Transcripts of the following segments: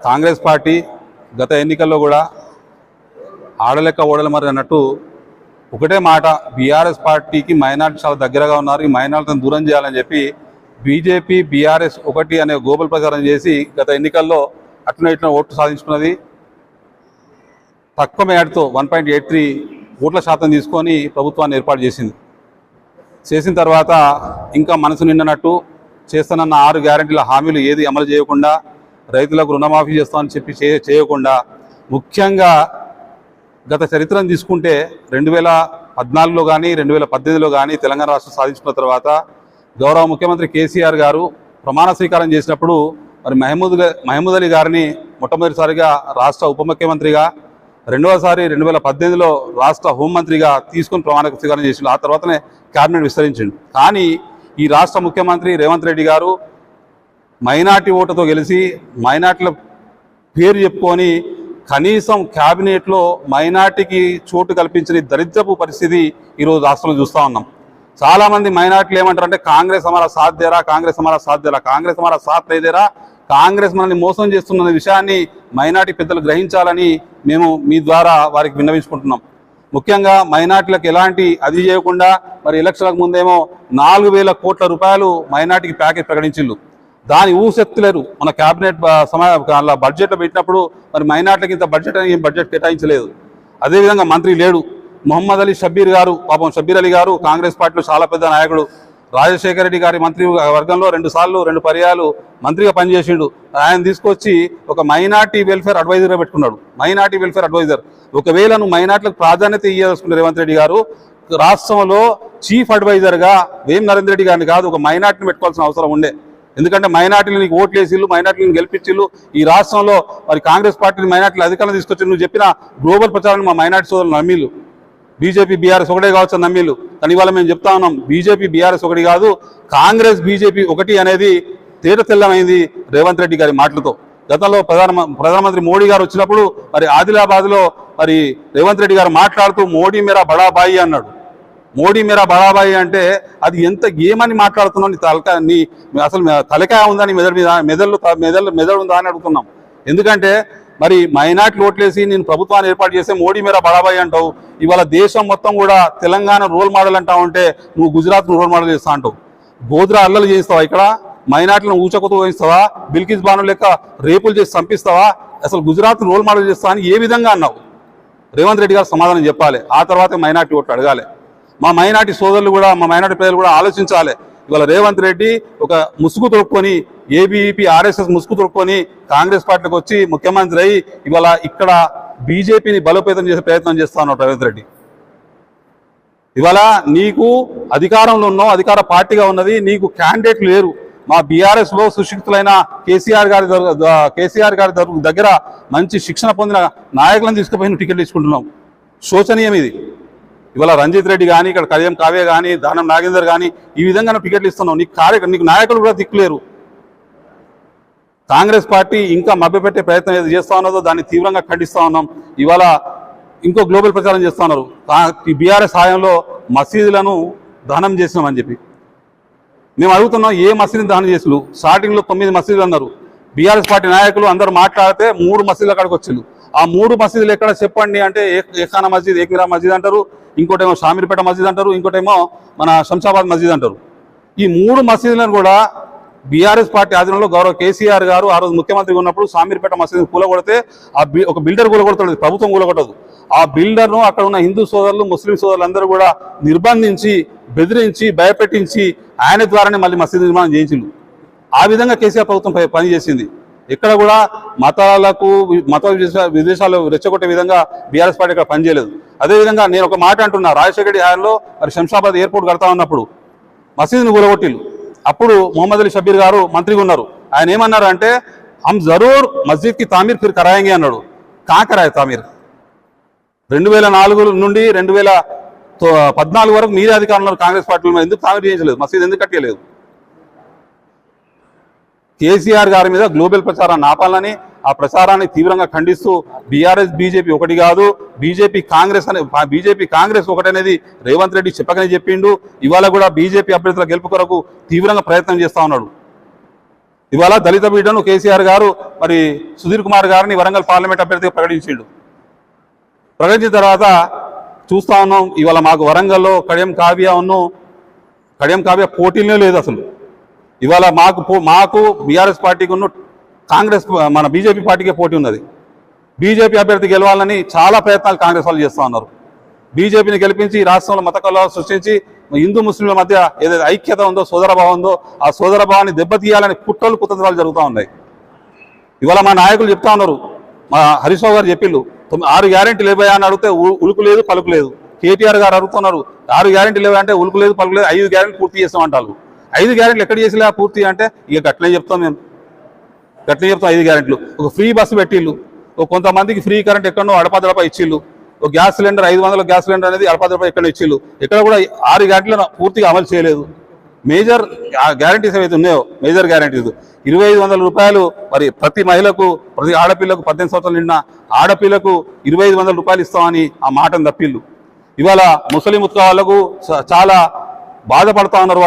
Congress party గత ఎన్నికల్లో కూడా ఆడలెక్క ఓడల మరి అన్నట్టు ఒకటే మాట, బీఆర్ఎస్ పార్టీకి మైనార్టీ చాలా దగ్గరగా ఉన్నారు, ఈ మైనార్టీని దూరం చేయాలని చెప్పి బీజేపీ బీఆర్ఎస్ ఒకటి అనే గ్లోబల్ ప్రచారం చేసి గత ఎన్నికల్లో అట్లా ఇట్లా ఓట్లు సాధించుకున్నది. తక్కువ మేడతో 1.83 ఓట్ల శాతం తీసుకొని ప్రభుత్వాన్ని ఏర్పాటు చేసిన తర్వాత ఇంకా మనసు నిండినట్టు చేస్తానన్న 6 గ్యారెంటీల హామీలు ఏది అమలు చేయకుండా, రైతులకు రుణమాఫీ చేస్తామని చెప్పి చేయకుండా, ముఖ్యంగా గత చరిత్రను తీసుకుంటే 2014లో కానీ 2018లో కానీ తెలంగాణ రాష్ట్రం సాధించుకున్న తర్వాత గౌరవ ముఖ్యమంత్రి కేసీఆర్ గారు ప్రమాణ స్వీకారం చేసినప్పుడు మరి మహమూద్ అలీ గారిని మొట్టమొదటిసారిగా రాష్ట్ర ఉప ముఖ్యమంత్రిగా, రెండవసారి 2018లో రాష్ట్ర హోంమంత్రిగా తీసుకుని ప్రమాణ స్వీకారం చేసిండు. ఆ తర్వాతనే క్యాబినెట్ విస్తరించిండు. కానీ ఈ రాష్ట్ర ముఖ్యమంత్రి రేవంత్ రెడ్డి గారు మైనార్టీ ఓటుతో గెలిచి మైనార్టీల పేరు చెప్పుకొని కనీసం క్యాబినెట్లో మైనార్టీకి చోటు కల్పించిన దరిద్రపు పరిస్థితి ఈరోజు రాష్ట్రంలో చూస్తూ ఉన్నాం. చాలామంది మైనార్టీలు ఏమంటారంటే కాంగ్రెస్ హమారా సాత్ దేరా, కాంగ్రెస్ హమారా సాత్ దేరా, కాంగ్రెస్ హమారా సాత్ లేదేరా, కాంగ్రెస్ మనల్ని మోసం చేస్తున్న విషయాన్ని మైనార్టీ పెద్దలు గ్రహించాలని మేము మీ ద్వారా వారికి విన్నవించుకుంటున్నాం. ముఖ్యంగా మైనార్టీలకు ఎలాంటి అది చేయకుండా మరి ఎలక్షన్లకు ముందేమో 4,000 కోట్ల రూపాయలు మైనార్టీకి ప్యాకేజ్ ప్రకటించిండు. దాని ఊసెత్తలేరు. మన క్యాబినెట్ బడ్జెట్లో పెట్టినప్పుడు మరి మైనార్టీలకు ఇంత బడ్జెట్ కేటాయించలేదు. అదేవిధంగా మంత్రి లేడు. మొహమ్మద్ అలీ షబ్బీర్ గారు, పాపం షబ్బీర్ అలీ గారు కాంగ్రెస్ పార్టీలో చాలా పెద్ద నాయకుడు. రాజశేఖర రెడ్డి గారి మంత్రి వర్గంలో 2 పర్యాలు మంత్రిగా పనిచేసిండు. ఆయన తీసుకొచ్చి ఒక మైనార్టీ వెల్ఫేర్ అడ్వైజర్గా పెట్టుకున్నాడు. Minority welfare adviser. ఒకవేళ నువ్వు మైనార్టీలకు ప్రాధాన్యత ఇవ్వాల్సుకున్న రేవంత్ రెడ్డి గారు రాష్ట్రంలో చీఫ్ అడ్వైజర్గా వేం నరేంద్ర రెడ్డి గారిని కాదు, ఒక మైనార్టీని పెట్టుకోవాల్సిన అవసరం ఉండే. ఎందుకంటే మైనార్టీలు నీకు ఓట్లు వేసిళ్ళు, మైనార్టీలను గెలిపించిళ్ళు. ఈ రాష్ట్రంలో మరి కాంగ్రెస్ పార్టీని మైనార్టీలు అధికారంలో తీసుకొచ్చి నువ్వు చెప్పిన గ్లోబల్ ప్రచారాన్ని మా మైనార్టీ సోదరులు నమ్మిళ్ళు. బీజేపీ బీఆర్ఎస్ ఒకటే కావచ్చు నమ్మిళ్ళు. కానీ ఇవాళ మేము చెప్తా ఉన్నాం, బీజేపీ బీఆర్ఎస్ ఒకటి కాదు, కాంగ్రెస్ బీజేపీ ఒకటి అనేది తెల్లమైంది రేవంత్ రెడ్డి గారి మాటలతో. గతంలో ప్రధానమంత్రి మోడీ గారు వచ్చినప్పుడు మరి ఆదిలాబాద్లో మరి రేవంత్ రెడ్డి గారు మాట్లాడుతూ మోడీ మేరా బడాబాయి అన్నాడు. మోడీ మేరా బడాబాయి అంటే అది ఎంత ఏమని మాట్లాడుతున్నావు, నీ అసలు తలకాయ ఉందా, నీ మెదడు ఉందా అని అడుగుతున్నాం. ఎందుకంటే మరి మైనార్టీలు ఓట్లేసి నేను ప్రభుత్వాన్ని ఏర్పాటు చేస్తే మోడీ మేరా బడాబాయి అంటావు. ఇవాళ దేశం మొత్తం కూడా తెలంగాణ రోల్ మోడల్ అంటావు అంటే నువ్వు గుజరాత్ రోల్ మోడల్ చేస్తా అంటావు. గోద్రా అల్లలు చేయిస్తావా? ఇక్కడ మైనార్టీలను ఊచకొత్తు వహిస్తావా? బిల్కిస్ బాను లెక్క రేపులు చేసి చంపిస్తావా? అసలు గుజరాత్ రోల్ మోడల్ చేస్తావా అని ఏ విధంగా అన్నావు? రేవంత్ రెడ్డి గారు సమాధానం చెప్పాలి. ఆ తర్వాత మైనార్టీ ఓట్లు అడగాలి. మా మైనార్టీ సోదరులు కూడా, మా మైనార్టీ ప్రజలు కూడా ఆలోచించాలి. ఇవాళ రేవంత్ రెడ్డి ఒక ముసుగు తొడుక్కొని, ఏబీవీపీ ఆర్ఎస్ఎస్ ముసుగు తొడుక్కొని కాంగ్రెస్ పార్టీకి వచ్చి ముఖ్యమంత్రి అయ్యి ఇవాళ ఇక్కడ బీజేపీని బలోపేతం చేసే ప్రయత్నం చేస్తా ఉన్నాడు రేవంత్ రెడ్డి. ఇవాళ నీకు అధికారంలో ఉన్నావు, అధికార పార్టీగా ఉన్నది, నీకు క్యాండిడేట్లు లేరు. మా బీఆర్ఎస్లో సుశిక్షితులైన కేసీఆర్ గారి దగ్గర మంచి శిక్షణ పొందిన నాయకులను తీసుకుపోయి టికెట్లు తీసుకుంటున్నాం. శోచనీయం ఇది. ఇవాళ రంజిత్ రెడ్డి కానీ, ఇక్కడ కళ్యాణ్ కావ్య కానీ, దానం నాగేందర్ కానీ ఈ విధంగా టికెట్లు ఇస్తున్నావు. నీకు నాయకులు కూడా దిక్కులేరు. కాంగ్రెస్ పార్టీ ఇంకా మభ్యపెట్టే ప్రయత్నం ఏది చేస్తా ఉన్నదో దాన్ని తీవ్రంగా ఖండిస్తా ఉన్నాం. ఇవాళ ఇంకో గ్లోబల్ ప్రచారం చేస్తా ఉన్నారు. బీఆర్ఎస్ హాయంలో మసీదులను దహనం చేసినామని చెప్పి. మేము అడుగుతున్నాం, ఏ మసీదుని దహనం చేసినారు? స్టార్టింగ్లో 9 మసీదులు అన్నారు. బీఆర్ఎస్ పార్టీ నాయకులు అందరూ మాట్లాడితే 3 మసీదుల కాడికి వచ్చిండు. ఆ 3 మసీదులు ఎక్కడ చెప్పండి అంటే ఏఖానా మస్జిద్, ఏక్మిరా మస్జిద్ అంటారు, ఇంకోటేమో షామీర్పేట మస్జిద్ అంటారు, ఇంకోటేమో మన శంషాబాద్ మస్జిద్ అంటారు. ఈ 3 మసీదులను కూడా బీఆర్ఎస్ పార్టీ ఆధీనంలో గౌరవ కేసీఆర్ గారు ఆ రోజు ముఖ్యమంత్రిగా ఉన్నప్పుడు షామీర్పేట మసీదు కూలగొడితే ఒక బిల్డర్ కూలగొడతాడు, ప్రభుత్వం కూలగొట్టదు. ఆ బిల్డర్ను అక్కడ ఉన్న హిందూ సోదరులు, ముస్లిం సోదరులు అందరూ కూడా నిర్బంధించి, బెదిరించి, భయపెట్టించి ఆయన ద్వారానే మళ్ళీ మసీదు నిర్మాణం చేయించిండు. ఆ విధంగా కేసీఆర్ ప్రభుత్వం పనిచేసింది. ఎక్కడ కూడా మత విదేశాలు రెచ్చగొట్టే విధంగా బీఆర్ఎస్ పార్టీ ఇక్కడ పనిచేయలేదు. అదేవిధంగా నేను ఒక మాట అంటున్నా, రాజశేఖర రెడ్డి హయాంలో మరి శంషాబాద్ ఎయిర్పోర్ట్ కడతా ఉన్నప్పుడు మసీదును కూలగొట్టిల్లు. అప్పుడు మొహమ్మద్ అలీ షబ్బీర్ గారు మంత్రిగా ఉన్నారు. ఆయన ఏమన్నారు అంటే హమ్ జరూర్ మస్జిద్ కి తామీర్ ఫిర్ కరాయంగే అన్నాడు. కాకరాయ తామీర్ 2004 నుండి 2014 వరకు మీరే అధికారంలో కాంగ్రెస్ పార్టీలో ఎందుకు తామీర్ చేయించలేదు? మసీద్ ఎందుకు కట్టలేదు? కేసీఆర్ గారి మీద గ్లోబల్ ప్రచారాన్ని ఆపాలని, ఆ ప్రచారాన్ని తీవ్రంగా ఖండిస్తూ బీఆర్ఎస్ బీజేపీ ఒకటి కాదు, బీజేపీ కాంగ్రెస్ ఒకటనేది రేవంత్ రెడ్డి చెప్పకనే చెప్పిండు. ఇవాళ కూడా బీజేపీ అభ్యర్థుల గెలుపు కొరకు తీవ్రంగా ప్రయత్నం చేస్తా ఉన్నాడు. ఇవాళ దళిత బిడ్డను కేసీఆర్ గారు మరి సుధీర్ కుమార్ గారిని వరంగల్ పార్లమెంట్ అభ్యర్థిగా ప్రకటించిండు. ప్రకటించిన తర్వాత చూస్తా ఉన్నాం, ఇవాళ మాకు వరంగల్లో కడియం కావ్య పోటీలే లేదు అసలు. ఇవాళ మాకు బీఆర్ఎస్ పార్టీకి ఉన్న కాంగ్రెస్ మన బీజేపీ పార్టీకే పోటీ ఉన్నది. బీజేపీ అభ్యర్థి గెలవాలని చాలా ప్రయత్నాలు కాంగ్రెస్ వాళ్ళు చేస్తూ ఉన్నారు. బీజేపీని గెలిపించి రాష్ట్రంలో మత కలహాలు సృష్టించి హిందూ ముస్లింల మధ్య ఏదైతే ఐక్యత ఉందో, సోదరభావం ఉందో, ఆ సోదరభావాన్ని దెబ్బతీయాలని కుట్రలు జరుగుతూ ఉన్నాయి. ఇవాళ మా నాయకులు చెప్తా ఉన్నారు, మా హరీష్ రావు గారు చెప్పిళ్ళు 6 గ్యారెంటీలు లేవా అని అడిగితే ఉలుకు లేదు పలుకు లేదు. కేటీఆర్ గారు అడుగుతున్నారు 6 గ్యారెంటీలు లేవా అంటే ఉలుకు లేదు పలుకు లేదు, 5 గ్యారెంటీలు పూర్తి చేస్తామంటారు. 5 గ్యారెంటీలు ఎక్కడ చేసిలే పూర్తి అంటే ఇక గట్లనే చెప్తాం మేము, గట్లనే చెప్తాం. 5 గ్యారెంటీలు ఒక ఫ్రీ బస్సు పెట్టిళ్ళు, కొంతమందికి ఫ్రీ కరెంట్ ఎక్కడో అడపదడప ఇచ్చిళ్ళు, ఒక గ్యాస్ సిలిండర్ 500 గ్యాస్ సిలిండర్ అనేది అడపదడప ఎక్కడ ఇచ్చిళ్ళు. ఇక్కడ కూడా 6 గ్యారెంటీలను పూర్తిగా అమలు చేయలేదు. మేజర్ గ్యారెంటీస్ ఏవైతే ఉన్నాయో మేజర్ గ్యారెంటీస్ 2500 రూపాయలు మరి ప్రతి మహిళకు, ప్రతి ఆడపిల్లకు 18 సంవత్సరాలు నిండిన ఆడపిల్లకు 2500 రూపాయలు ఇస్తామని ఆ మాటను తప్పిళ్ళు. ఇవాళ ముసలి ముత్క వాళ్లకు చాలా బాధపడతా ఉన్నారు.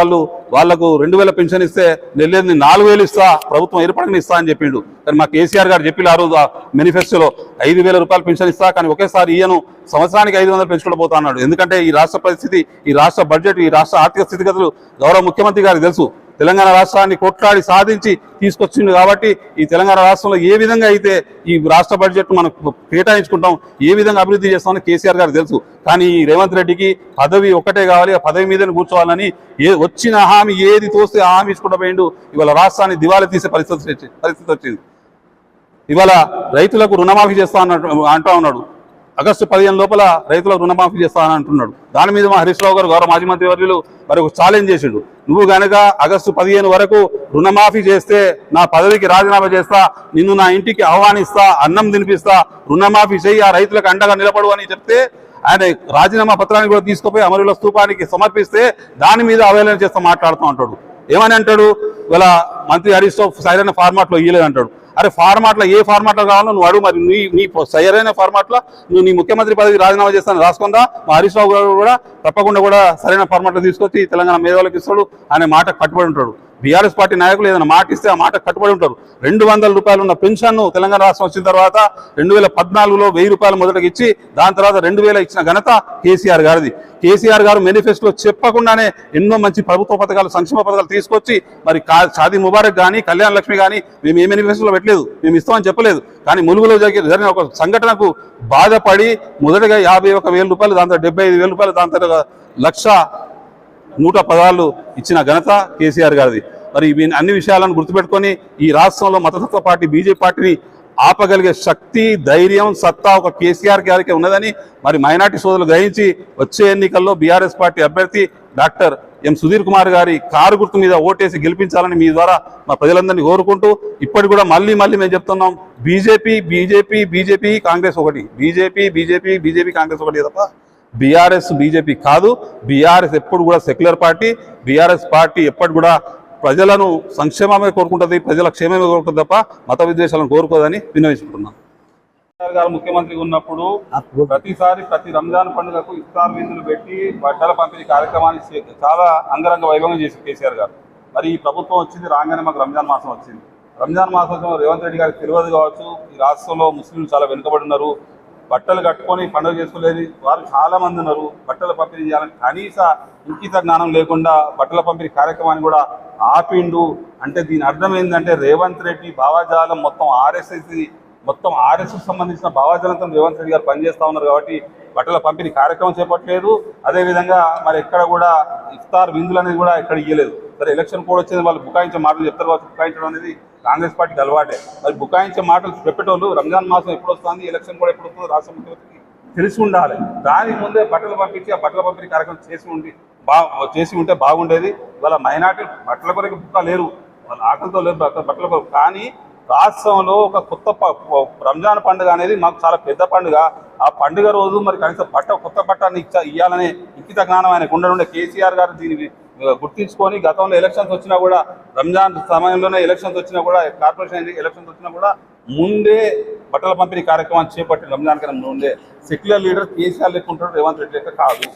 వాళ్లకు 2000 పెన్షన్ ఇస్తే నెల్లేది 4000 ఇస్తా, ప్రభుత్వం ఏర్పడని ఇస్తా అని చెప్పిండు. కానీ మా కేసీఆర్ గారు చెప్పి ఆ రోజు మేనిఫెస్టోలో 5000 రూపాయలు పెన్షన్ ఇస్తా, కానీ ఒకేసారి ఈయను సంవత్సరానికి 500 పెంచుకుంటూ పోతా అన్నాడు. ఎందుకంటే ఈ రాష్ట్ర పరిస్థితి, ఈ రాష్ట్ర బడ్జెట్, ఈ రాష్ట్ర ఆర్థిక స్థితిగతులు గౌరవ ముఖ్యమంత్రి గారికి తెలుసు. తెలంగాణ రాష్ట్రాన్ని కొట్లాడి సాధించి తీసుకొచ్చింది కాబట్టి ఈ తెలంగాణ రాష్ట్రంలో ఏ విధంగా అయితే ఈ రాష్ట్ర బడ్జెట్ మనం కేటాయించుకుంటాం, ఏ విధంగా అభివృద్ధి చేస్తామని కేసీఆర్ గారికి తెలుసు. కానీ ఈ రేవంత్ రెడ్డికి పదవి ఒక్కటే కావాలి, ఆ పదవి మీదనే కూర్చోవాలని వచ్చిన హామీ ఏది తోస్తే ఆ హామీ ఇచ్చుకుంటూ పోయిండు. ఇవాళ రాష్ట్రాన్ని దివాళీ తీసే పరిస్థితి వచ్చింది. ఇవాళ రైతులకు రుణమాఫీ చేస్తా అంటూ ఉన్నాడు. ఆగస్టు 15 లోపల రైతులకు రుణమాఫీ చేస్తానని అంటున్నాడు. దాని మీద మా హరీష్ రావు గారు గౌరవ మాజీ మంత్రి వర్యులు మరి ఒక ఛాలెంజ్ చేసిండు. నువ్వు గనక ఆగస్టు 15 వరకు రుణమాఫీ చేస్తే నా పదవికి రాజీనామా చేస్తా, నిన్ను నా ఇంటికి ఆహ్వానిస్తా, అన్నం తినిపిస్తా, రుణమాఫీ చెయ్యి, ఆ రైతులకు అండగా నిలబడు అని చెప్తే ఆయన రాజీనామా పత్రాన్ని కూడా తీసుకుపోయి అమరుల స్తూపానికి సమర్పిస్తే దాని మీద అవహేళన చేస్తా మాట్లాడుతూ అంటాడు. ఏమని అంటాడు, ఇవాళ మంత్రి హరీష్ రావు సరైన ఫార్మాట్లో ఇయ్యలేదు అంటాడు. అరే ఫార్మాట్లో ఏ ఫార్మాట్లో కావాలో నువ్వు అడుగు, మరి నీ సరైన ఫార్మాట్లో నువ్వు నీ ముఖ్యమంత్రి పదవికి రాజీనామా చేస్తాను రాసుకుందా. మా హరీష్ రావు గారు కూడా తప్పకుండా కూడా సరైన ఫార్మాట్లో తీసుకొచ్చి తెలంగాణ మేధావులకు ఇస్తాడు అనే మాట కట్టుబడి ఉంటాడు. బీఆర్ఎస్ పార్టీ నాయకులు ఏదైనా మాట ఇస్తే ఆ మాట కట్టుబడి ఉంటారు. 200 రూపాయలు ఉన్న పెన్షన్ తెలంగాణ రాష్ట్రం వచ్చిన తర్వాత 2014లో 1000 రూపాయలు మొదటగా ఇచ్చి దాని తర్వాత 2000 ఇచ్చిన ఘనత కేసీఆర్ గారిది. కేసీఆర్ గారు మేనిఫెస్టోలో చెప్పకుండానే ఎన్నో మంచి ప్రభుత్వ పథకాలు, సంక్షేమ పథకాలు తీసుకొచ్చి మరి షాదీ ముబారక్ కానీ, కళ్యాణ లక్ష్మి కానీ మేము ఏ మేనిఫెస్టోలో పెట్టలేదు, మేము ఇస్తామని చెప్పలేదు. కానీ ములుగులో జరిగిన ఒక సంఘటనకు బాధపడి మొదటగా 51,000 రూపాయలు, దాని తర్వాత 75,000 రూపాయలు, దాని తర్వాత 1,116 ఇచ్చిన ఘనత కేసీఆర్ గారిది. మరి అన్ని విషయాలను గుర్తుపెట్టుకొని ఈ రాష్ట్రంలో మతతత్వ పార్టీ బీజేపీ పార్టీని ఆపగలిగే శక్తి, ధైర్యం, సత్తా ఒక కేసీఆర్ గారికి ఉన్నదని మరి మైనార్టీ సోదరులు గ్రహించి వచ్చే ఎన్నికల్లో బీఆర్ఎస్ పార్టీ అభ్యర్థి డాక్టర్ ఎం సుధీర్ కుమార్ గారి కారు గుర్తు మీద ఓటేసి గెలిపించాలని మీ ద్వారా మా ప్రజలందరినీ కోరుకుంటూ ఇప్పటి కూడా మళ్ళీ మేము చెప్తున్నాం, బీజేపీ కాంగ్రెస్ ఒకటి, బీజేపీ కాంగ్రెస్ ఒకటి తప్ప బీఆర్ఎస్ బీజేపీ కాదు. బీఆర్ఎస్ ఎప్పుడు కూడా సెక్యులర్ పార్టీ. బీఆర్ఎస్ పార్టీ ఎప్పటి కూడా ప్రజలను సంక్షేమమే కోరుకుంటుంది, ప్రజల క్షేమమే కోరుకుంటుంది తప్ప మత విద్వేషాలను కోరుకోదని విన్నవించుకుంటున్నాం. గారు ముఖ్యమంత్రి ఉన్నప్పుడు ప్రతిసారి ప్రతి రంజాన్ పండుగకు ఇఫ్తార్ విందులు పెట్టి బట్టల పంపిణీ కార్యక్రమాన్ని చాలా అంగరంగ వైభవంగా చేసి కేసీఆర్ గారు. మరి ఈ ప్రభుత్వం వచ్చింది రాగానే మాకు రంజాన్ మాసం వచ్చింది. రంజాన్ మాసం రేవంత్ రెడ్డి గారికి తెలియదు కావచ్చు, ఈ రాష్ట్రంలో ముస్లింలు చాలా వెనుకబడి ఉన్నారు, బట్టలు కట్టుకొని పండుగ చేసుకోలేని వారు చాలా మంది ఉన్నారు. బట్టల పంపిణీ చేయాలని కనీస ఇంకిత జ్ఞానం లేకుండా బట్టల పంపిణీ కార్యక్రమాన్ని కూడా ఆపిండు. అంటే దీని అర్థం ఏంటంటే రేవంత్ రెడ్డి భావజాలం మొత్తం ఆర్ఎస్ఎస్ సంబంధించిన భావజాలంతో రేవంత్ రెడ్డి గారు పనిచేస్తూ ఉన్నారు కాబట్టి బట్టల పంపిణీ కార్యక్రమం చేపట్టలేదు. అదేవిధంగా మరి ఎక్కడ కూడా ఇఫ్తార్ విందులు అనేది కూడా ఎక్కడ ఇవ్వలేదు. సరే ఎలక్షన్ కోడ్ వచ్చింది, వాళ్ళు బుకాయించే మాటలు చెప్తారు కాబట్టి బుకాయించడం అనేది కాంగ్రెస్ పార్టీకి అలవాటే. మరి బుకాయించే మాటలు చెప్పేటోళ్ళు రంజాన్ మాసం ఎప్పుడు వస్తుంది, ఎలక్షన్ కూడా ఎప్పుడు వస్తుందో రాష్ట్ర ముఖ్యమంత్రికి తెలిసి ఉండాలి. దానికి ముందే బట్టలు పంపించి ఆ బట్టల పంపిణీ కార్యక్రమం చేసి ఉంటే బాగుండేది. ఇవాళ మైనార్టీలు బట్టల కొరకు బుక్క లేరు, వాళ్ళ ఆకలితో లేరు బట్టల కొరకు. కానీ రాష్ట్రంలో ఒక కొత్త రంజాన్ పండుగ అనేది మాకు చాలా పెద్ద పండుగ. ఆ పండుగ రోజు మరి కనీసం కొత్త బట్టని ఇవ్వాలనే ఇంకిత జ్ఞానం ఆయనకు ఉండే కేసీఆర్ గారు దీన్ని గుర్తించుకొని గతంలో ఎలక్షన్స్ వచ్చినా కూడా, రంజాన్ సమయంలోనే ఎలక్షన్స్ వచ్చినా కూడా, కార్పొరేషన్ ఎలక్షన్స్ వచ్చినా కూడా ముందే బట్టల పంపిణీ కార్యక్రమాన్ని చేపట్టి రంజాన్ కన్నా ముందే సెక్యులర్ లీడర్ కేసీఆర్ లెక్క ఉంటాడు, రేవంత్ రెడ్డి లెక్క కాదు.